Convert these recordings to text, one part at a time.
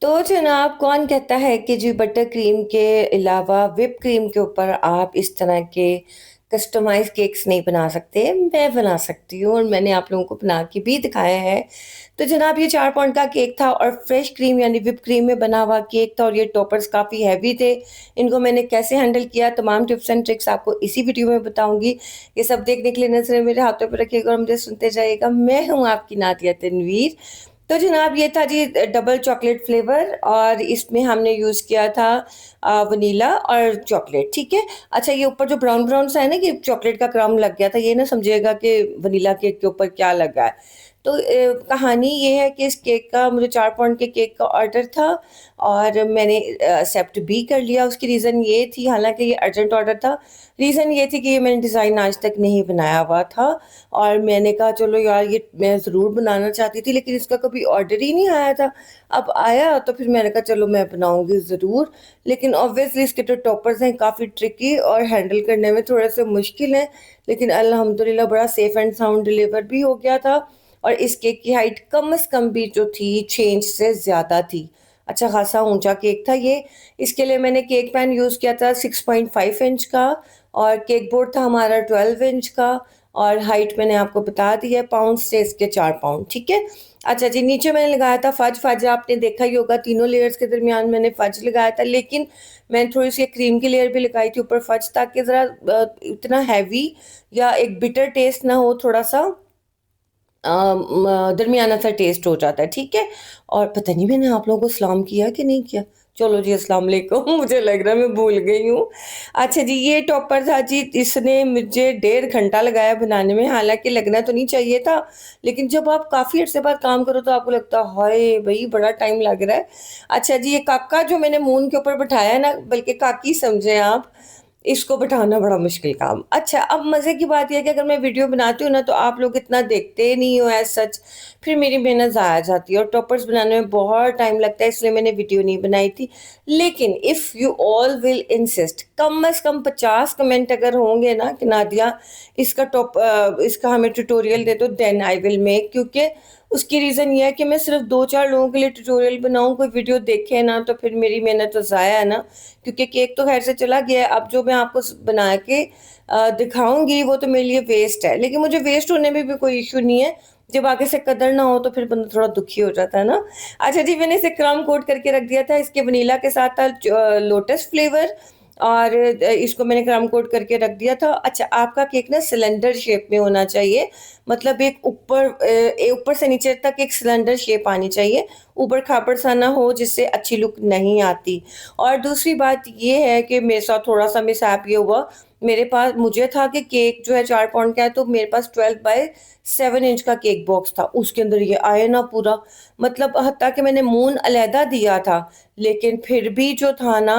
तो जनाब कौन कहता है कि जी बटर क्रीम के अलावा व्हिप क्रीम के ऊपर आप इस तरह के कस्टमाइज केक्स नहीं बना सकते। मैं बना सकती हूँ और मैंने आप लोगों को बना के भी दिखाया है। तो जनाब ये 4 पाउंड का केक था और फ्रेश क्रीम यानी व्हिप क्रीम में बना हुआ केक था और ये टॉपर्स काफ़ी हैवी थे। इनको मैंने कैसे हैंडल किया तमाम टिप्स एंड ट्रिक्स आपको इसी वीडियो में बताऊंगी। ये सब देखने के लिए नजरें मेरे हाथों पर रखिएगा और मुझे सुनते जाइएगा। मैं हूँ आपकी नातिया तनवीर। तो जनाब ये था जी डबल चॉकलेट फ्लेवर और इसमें हमने यूज़ किया था वनीला और चॉकलेट। ठीक है। अच्छा ये ऊपर जो ब्राउन ब्राउन सा है ना कि चॉकलेट का क्रम लग गया था, ये ना समझिएगा कि वनीला केक के ऊपर क्या लगा है। तो कहानी ये है कि इस केक का मुझे 4 पाउंड के केक का ऑर्डर था और मैंने एक्सेप्ट भी कर लिया। उसकी रीज़न ये थी, हालांकि ये अर्जेंट ऑर्डर था, रीज़न ये थी कि ये मैंने डिज़ाइन आज तक नहीं बनाया हुआ था और मैंने कहा चलो यार ये मैं ज़रूर बनाना चाहती थी लेकिन इसका कभी ऑर्डर ही नहीं आया था। अब आया तो फिर मैंने कहा चलो मैं बनाऊंगी ज़रूर। लेकिन ऑब्वियसली इसके जो टॉपर्स हैं काफ़ी ट्रिकी और हैंडल करने में थोड़े से मुश्किल हैं, लेकिन अल्हम्दुलिल्लाह बड़ा सेफ एंड साउंड डिलीवर भी हो गया था। और इस केक की हाइट कम से कम भी जो थी 6 इंच से ज़्यादा थी। अच्छा खासा ऊंचा केक था ये। इसके लिए मैंने केक पैन यूज़ किया था 6.5 इंच का और केक बोर्ड था हमारा 12 इंच का और हाइट मैंने आपको बता दी है, पाउंड से इसके 4 पाउंड। ठीक है। अच्छा जी, नीचे मैंने लगाया था फज। फज आपने देखा ही होगा, तीनों लेयर्स के दरमियान मैंने फज लगाया था, लेकिन मैंने थोड़ी सी क्रीम की लेयर भी लगाई थी ऊपर फज, ताकि ज़रा इतना हैवी या एक बिटर टेस्ट ना हो, थोड़ा सा दरमियाना सा टेस्ट हो जाता है। ठीक है। और पता नहीं मैंने आप लोगों को सलाम किया कि नहीं किया। चलो जी अस्सलाम वालेकुम मुझे लग रहा है मैं भूल गई हूँ। अच्छा जी ये टॉपर था जी, इसने मुझे 1.5 घंटा लगाया बनाने में, हालांकि लगना तो नहीं चाहिए था, लेकिन जब आप काफ़ी अर्से बाद काम करो तो आपको लगता है हाय भाई बड़ा टाइम लग रहा है। अच्छा जी ये काका जो मैंने मून के ऊपर बैठाया है ना, बल्कि काकी समझे आप, इसको बैठाना बड़ा मुश्किल काम। अच्छा अब मज़े की बात यह है कि अगर मैं वीडियो बनाती हूँ ना तो आप लोग इतना देखते नहीं हो एज सच, फिर मेरी मेहनत ज़ाया जाती है और टॉपर्स बनाने में बहुत टाइम लगता है, इसलिए मैंने वीडियो नहीं बनाई थी। लेकिन if you all will insist, कम से कम 50 कमेंट अगर होंगे ना कि नादिया इसका हमें ट्यूटोरियल दे दो, देन आई विल मेक। क्योंकि उसकी रीज़न ये है कि मैं सिर्फ 2-4 लोगों के लिए ट्यूटोरियल बनाऊँ, कोई वीडियो देखे ना तो फिर मेरी मेहनत तो ज़ाया है ना। क्योंकि केक तो खैर से चला गया है, अब जो मैं आपको बना के दिखाऊंगी वो तो मेरे लिए वेस्ट है, लेकिन मुझे वेस्ट होने में भी कोई इशू नहीं है। जब आगे से कदर ना हो तो फिर बंदा थोड़ा दुखी हो जाता है ना। अच्छा जी मैंने इसे क्रम कोट करके रख दिया था, इसके वनीला के साथ था लोटस फ्लेवर और इसको मैंने क्रम कोट करके रख दिया था। अच्छा आपका केक ना सिलेंडर शेप में होना चाहिए, मतलब एक ऊपर से नीचे तक एक सिलेंडर शेप आनी चाहिए, ऊपर खापड़ सा ना हो जिससे अच्छी लुक नहीं आती। और दूसरी बात ये है कि मेरे साथ थोड़ा सा मिसहैप ये हुआ, मेरे पास मुझे था कि केक जो है 4 पाउंड का है, तो मेरे पास 12 बाय 7 इंच का केक बॉक्स था, उसके अंदर ये आए ना पूरा, मतलब हत्ता कि मैंने मून अलहदा दिया था लेकिन फिर भी जो था ना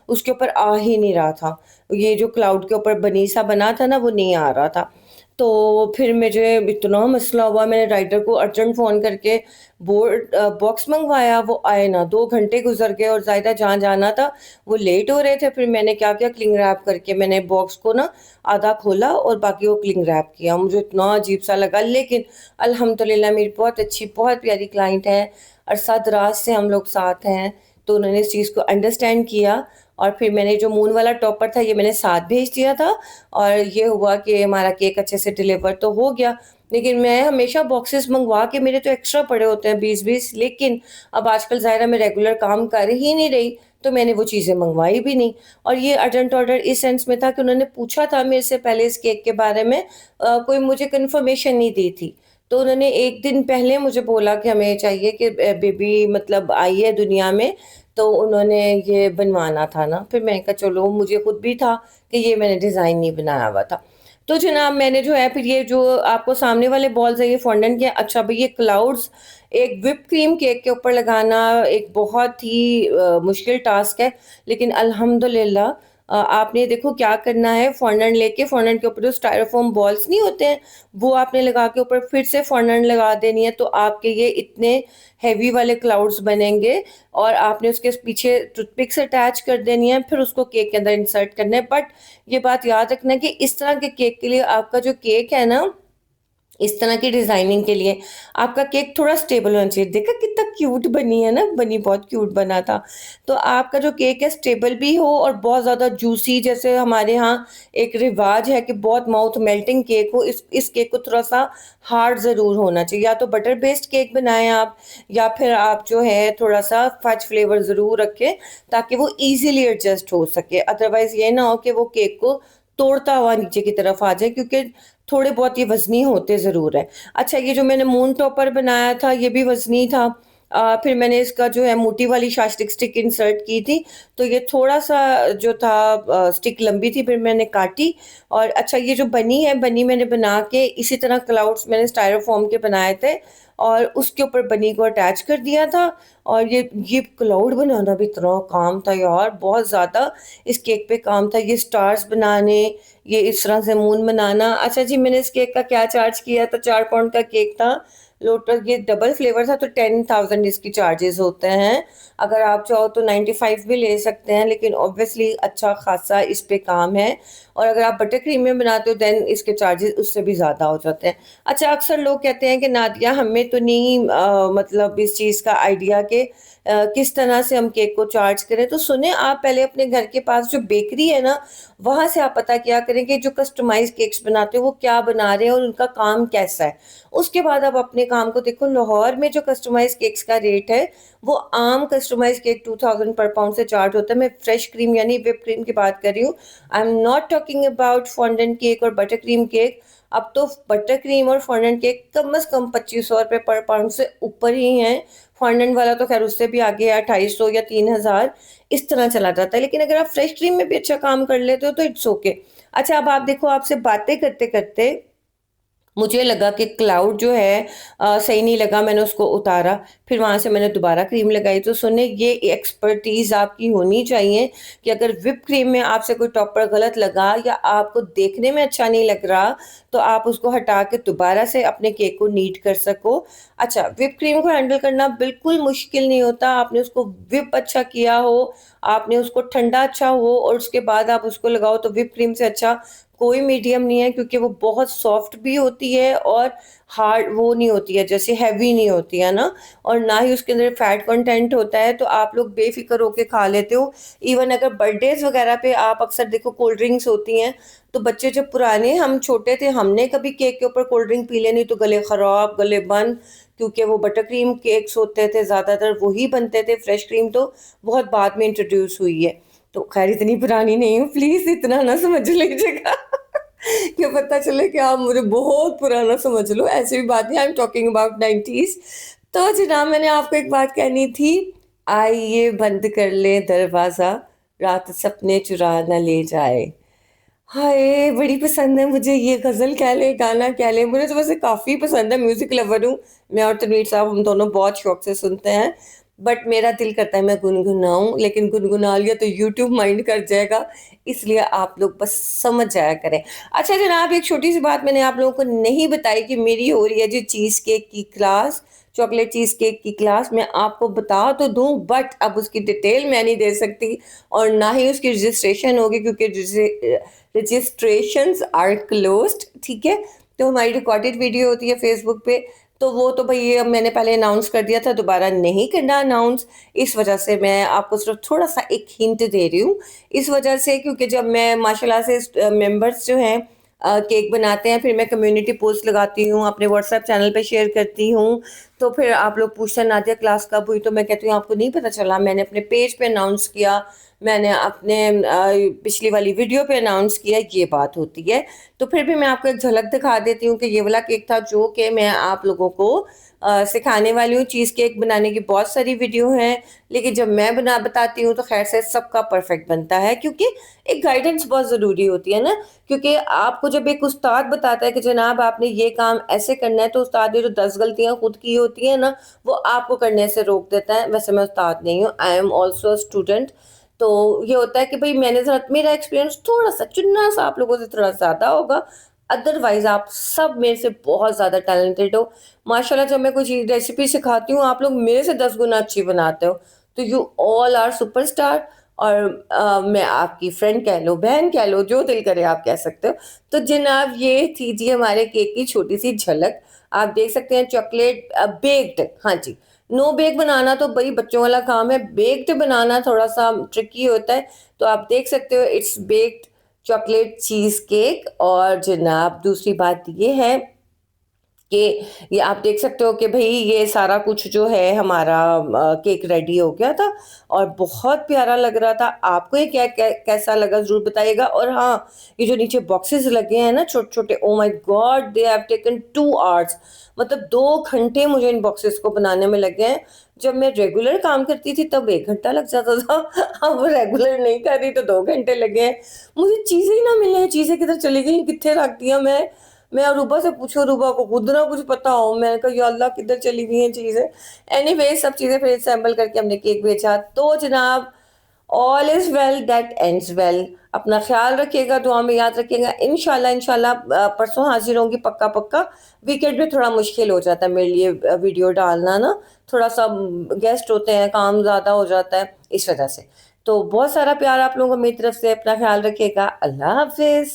उसके ऊपर आ ही नहीं रहा था। ये जो क्लाउड के ऊपर बनी सा बना था ना वो नहीं आ रहा था। तो फिर मुझे इतना मसला हुआ, मैंने राइटर को अर्जेंट फ़ोन करके बॉक्स मंगवाया, वो आए ना, 2 घंटे गुजर गए और ज़ाहिदा जहाँ जाना था वो लेट हो रहे थे। फिर मैंने क्या किया, क्लिंग रैप करके मैंने बॉक्स को ना आधा खोला और बाकी वो क्लिंग रैप किया। मुझे इतना अजीब सा लगा, लेकिन अल्हम्दुलिल्लाह मेरी बहुत अच्छी बहुत प्यारी क्लाइंट है, अरसा दराज से हम लोग साथ हैं, तो उन्होंने इस चीज़ को अंडरस्टैंड किया। और फिर मैंने जो मून वाला टॉपर था ये मैंने साथ भेज दिया था और ये हुआ कि हमारा केक अच्छे से डिलीवर तो हो गया। लेकिन मैं हमेशा बॉक्सेस मंगवा के, मेरे तो एक्स्ट्रा पड़े होते हैं 20-20, लेकिन अब आजकल ज़ाहिर है मैं रेगुलर काम कर ही नहीं रही, तो मैंने वो चीज़ें मंगवाई भी नहीं। और ये अर्जेंट ऑर्डर इस सेंस में था कि उन्होंने पूछा था मेरे से पहले इस केक के बारे में, कोई मुझे कन्फर्मेशन नहीं दी थी। तो उन्होंने 1 दिन पहले मुझे बोला कि हमें चाहिए कि बेबी मतलब आई है दुनिया में, तो उन्होंने ये बनवाना था ना। फिर मैंने कहा चलो, मुझे खुद भी था कि ये मैंने डिज़ाइन नहीं बनाया हुआ था। तो जनाब मैंने जो है फिर ये जो आपको सामने वाले बॉल्स है ये फॉन्डेंट के, अच्छा भाई ये क्लाउड्स एक व्हिप क्रीम केक के ऊपर लगाना एक बहुत ही मुश्किल टास्क है, लेकिन अल्हम्दुलिल्लाह आपने देखो क्या करना है, फॉन्डेंट लेके फॉन्डेंट के ऊपर जो स्टायरोफोम बॉल्स नहीं होते हैं वो आपने लगा के ऊपर फिर से फॉन्डेंट लगा देनी है, तो आपके ये इतने हैवी वाले क्लाउड्स बनेंगे। और आपने उसके पीछे टूथपिक से अटैच कर देनी है, फिर उसको केक के अंदर इंसर्ट करना है। बट ये बात याद रखना है कि इस तरह के केक के लिए आपका जो केक है ना इस तरह की डिज़ाइनिंग के लिए आपका केक थोड़ा स्टेबल होना चाहिए। देखा कितना क्यूट बनी है ना, बनी बहुत क्यूट बना था। तो आपका जो केक है स्टेबल भी हो और बहुत ज़्यादा जूसी, जैसे हमारे यहाँ एक रिवाज है कि बहुत माउथ मेल्टिंग केक हो, इस केक को थोड़ा-सा हार्ड ज़रूर होना चाहिए। या तो बटर बेस्ड केक बनाएँ आप, या फिर आप जो है थोड़ा-सा फज फ्लेवर ज़रूर रखें ताकि वो ईज़िली एडजस्ट हो सके। अदरवाइज़ ये ना हो कि वो केक को तोड़ता हुआ नीचे की तरफ आ जाए, क्योंकि थोड़े बहुत ये वज़नी होते ज़रूर हैं। अच्छा, ये जो मैंने मून टॉपर बनाया था ये भी वज़नी था। फिर मैंने इसका जो है मोटी वाली शास्टिक स्टिक इंसर्ट की थी, तो ये थोड़ा-सा जो था स्टिक लंबी थी, फिर मैंने काटी। और अच्छा, ये जो बनी है, बनी मैंने बना के इसी तरह क्लाउड्स मैंने स्टायरोफॉर्म के बनाए थे और उसके ऊपर बनी को अटैच कर दिया था। और ये क्लाउड बनाना भी इतना काम था यार, बहुत ज़्यादा इस केक पे काम था। ये स्टार्स बनाने, ये इस तरह से मून बनाना। अच्छा जी, मैंने इस केक का क्या चार्ज किया था, 4 पाउंड का केक था। लोटस, ये डबल फ्लेवर था तो 10,000 इसकी चार्जेस होते हैं। अगर आप चाहो तो 95 भी ले सकते हैं, लेकिन ऑब्वियसली अच्छा खासा इस पे काम है। और अगर आप बटर क्रीम में बनाते हो देन इसके चार्जेस उससे भी ज़्यादा हो जाते हैं। अच्छा, अक्सर लोग कहते हैं कि नादिया हमें तो नहीं मतलब इस चीज़ का आइडिया कि किस तरह से हम केक को चार्ज करें। तो सुने, आप पहले अपने घर के पास जो बेकरी है ना, वहाँ से आप पता किया करें कि जो कस्टमाइज़ केक्स बनाते हैं वो क्या बना रहे हैं और उनका काम कैसा है। उसके बाद आप अपने काम को देखो। लाहौर में जो कस्टमाइज़ केक्स का रेट है, वो आम कस्टमाइज़ केक 2000 पर पाउंड से चार्ज होता है। मैं फ्रेश क्रीम यानी व्हिप क्रीम की बात कर रही हूँ। I am not talking about fondant cake और बटर क्रीम केक। अब तो बटर क्रीम और फॉन्डेंट केक कम से कम 2500 रुपए पर पाउंड से ऊपर ही हैं। फॉन्डेंट वाला तो खैर उससे भी आगे है, 250 या 3000 इस तरह चला जाता है। लेकिन अगर आप फ्रेश क्रीम में भी अच्छा काम कर लेते हो तो इट्स ओके। अच्छा, अब आप देखो, आपसे बातें करते-करते मुझे लगा कि क्लाउड जो है सही नहीं लगा, मैंने उसको उतारा, फिर वहाँ से मैंने दोबारा क्रीम लगाई। तो सुने, ये एक्सपर्टीज़ आपकी होनी चाहिए कि अगर व्हिप क्रीम में आपसे कोई टॉपर गलत लगा या आपको देखने में अच्छा नहीं लग रहा, तो आप उसको हटा के दोबारा से अपने केक को नीट कर सको। अच्छा, व्हिप क्रीम को हैंडल करना बिल्कुल मुश्किल नहीं होता। आपने उसको व्हिप अच्छा किया हो, आपने उसको ठंडा अच्छा हो और उसके बाद आप उसको लगाओ, तो व्हिप क्रीम से अच्छा कोई मीडियम नहीं है, क्योंकि वो बहुत सॉफ्ट भी होती है और हार्ड वो नहीं होती है, जैसे हैवी नहीं होती है ना, और ना ही उसके अंदर फैट कंटेंट होता है, तो आप लोग बेफिक्र होके खा लेते हो। इवन अगर बर्थडेज वगैरह पे आप अक्सर देखो कोल्ड ड्रिंक्स होती हैं, तो बच्चे जब पुराने हम छोटे थे, हमने कभी केक के ऊपर कोल्ड ड्रिंक पी लेनी तो गले खराब, गले बंद, क्योंकि वो बटर क्रीम केक्स होते थे, ज़्यादातर वही बनते थे। फ्रेश क्रीम तो बहुत बाद में इंट्रोड्यूस हुई है। तो खैर इतनी पुरानी नहीं हूँ, प्लीज़ इतना ना समझ लीजिएगा। क्या पता चले कि आप मुझे बहुत पुराना समझ लो, ऐसी भी बात नहीं। I am talking about 90s। तो जनाब, मैंने आपको एक बात कहनी थी। आइए बंद कर लें दरवाज़ा, रात सपने चुरा ना ले जाए। हाय! बड़ी पसंद है मुझे ये ग़ज़ल कह लें, गाना कह लें, मुझे तो वैसे काफ़ी पसंद है, म्यूज़िक लवर हूँ। मैं और तनवीर साहब हम दोनों बहुत शौक से सुनते हैं, बट मेरा दिल करता है मैं गुनगुनाऊँ, लेकिन गुनगुना लिया तो यूट्यूब माइंड कर जाएगा, इसलिए आप लोग बस समझ जाया करें। अच्छा जनाब, एक छोटी-सी बात मैंने आप लोगों को नहीं बताई कि मेरी हो रही है जी चीज़ केक की क्लास, चॉकलेट चीज़ केक की क्लास। मैं आपको बता तो दूँ, बट अब उसकी डिटेल मैं नहीं दे सकती और ना ही उसकी रजिस्ट्रेशन होगी, क्योंकि रजिस्ट्रेशंस आर क्लोज्ड, ठीक है? तो हमारी रिकॉर्डेड वीडियो होती है फेसबुक पे, तो वो तो भई ये अब मैंने पहले अनाउंस कर दिया था, दोबारा नहीं करना अनाउंस। इस वजह से मैं आपको सिर्फ़ थोड़ा-सा एक हिंट दे रही हूँ। इस वजह से, क्योंकि जब मैं माशाल्लाह से मेंबर्स जो हैं केक बनाते हैं, फिर मैं कम्युनिटी पोस्ट लगाती हूँ, अपने व्हाट्सएप चैनल पे शेयर करती हूँ, तो फिर आप लोग पूछते हैं नादिया क्लास कब हुई? तो मैं कहती हूँ आपको नहीं पता चला, मैंने अपने पेज पे अनाउंस किया, मैंने अपने पिछली वाली वीडियो पे अनाउंस किया, ये बात होती है। तो फिर भी मैं आपको एक झलक दिखा देती हूँ कि ये वाला केक था जो कि मैं आप लोगों को सिखाने वाली हूँ। चीज़ केक बनाने की बहुत सारी वीडियो हैं, लेकिन जब मैं बना बताती हूँ तो ख़ैर से सबका परफेक्ट बनता है, क्योंकि एक गाइडेंस बहुत ज़रूरी होती है ना। क्योंकि आपको जब एक उस्ताद बताता है कि जनाब आपने ये काम ऐसे करना है, तो उस्ताद ने जो 10 गलतियाँ खुद की होती हैं ना, वो आपको करने से रोक देता है। वैसे मैं उस्ताद नहीं हूँ, I am also a student. तो ये होता है कि भई मैंने ज़रा, मेरा एक्सपीरियंस थोड़ा-सा चुन्ना-सा आप लोगों से थोड़ा ज़्यादा होगा, अदरवाइज़ आप सब मेरे से बहुत ज़्यादा टैलेंटेड हो। माशाल्लाह, जब मैं कोई चीज़ रेसिपी सिखाती हूँ, आप लोग मेरे से 10 गुना अच्छी बनाते हो। तो यू ऑल आर सुपरस्टार। और मैं आपकी फ्रेंड कह लो, बहन कह लो, जो दिल करे आप कह सकते हो। तो जनाब ये थी जी हमारे केक की छोटी सी झलक। आप देख सकते हैं चॉकलेट बेक्ड, हाँ जी। नो बेक बनाना तो भाई बच्चों वाला काम है, बेक्ड बनाना थोड़ा सा ट्रिकी होता है। तो आप देख सकते हो it's baked chocolate cheese cake. और जनाब दूसरी बात ये है कि ये आप देख सकते हो कि भाई ये सारा कुछ जो है हमारा केक रेडी हो गया था और बहुत प्यारा लग रहा था। आपको ये कैसा लगा जरूर बताइएगा। और हाँ, ये जो नीचे बॉक्सेस लगे हैं ना छोटे छोटे, oh my God they have taken 2 hours. मतलब 2 घंटे मुझे इन बॉक्सेस को बनाने में लगे हैं। जब मैं रेगुलर काम करती थी तब 1 घंटा लग जाता था। अब रेगुलर नहीं कर रही तो 2 घंटे लगे हैं। मुझे चीजें ही ना मिले, चीजें किधर चली गई, कितने रख दिया मैं अरूबा से पूछूं, अरूबा को खुद ना कुछ पता हो। मैंने कहा या अल्लाह किधर चली गई हैं चीजें। एनीवे सब चीजें फिर असेंबल करके हमने केक बेचा। तो जनाब all is well that ends well. अपना ख्याल रखिएगा, दुआ में याद रखिएगा। इंशाल्लाह इंशाल्लाह परसों हाजिर होंगी पक्का पक्का। वीकेंड में थोड़ा मुश्किल हो जाता है मेरे लिए वीडियो डालना ना, थोड़ा सा गेस्ट होते हैं, काम ज़्यादा हो जाता है इस वजह से। तो बहुत सारा प्यार आप लोगों को मेरी तरफ से। अपना ख्याल रखिएगा। अल्लाह हाफिज।